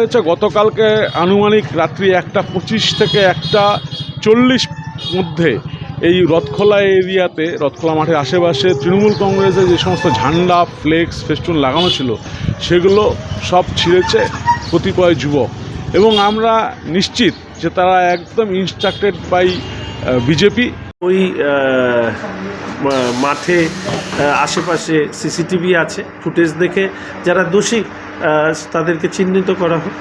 হয়েছে গতকালকে আনুমানিক রাত্রি 1:25 থেকে 1:40 মধ্যে এই রথখোলা এরিয়াতে, রথখোলা মাঠের আশেপাশে তৃণমূল কংগ্রেসের যে সমস্ত ঝান্ডা, ফ্লেক্স, ফেস্টুন লাগানো ছিল সেগুলো সব ছিঁড়েছে কতিপয় যুবক। এবং আমরা নিশ্চিত যে তারা একদম ইনস্ট্রাক্টেড বাই বিজেপি। ওই মাঠে আশেপাশে সিসিটিভি আছে, ফুটেজ দেখে যারা দোষী তাদেরকে চিহ্নিত করা হোক।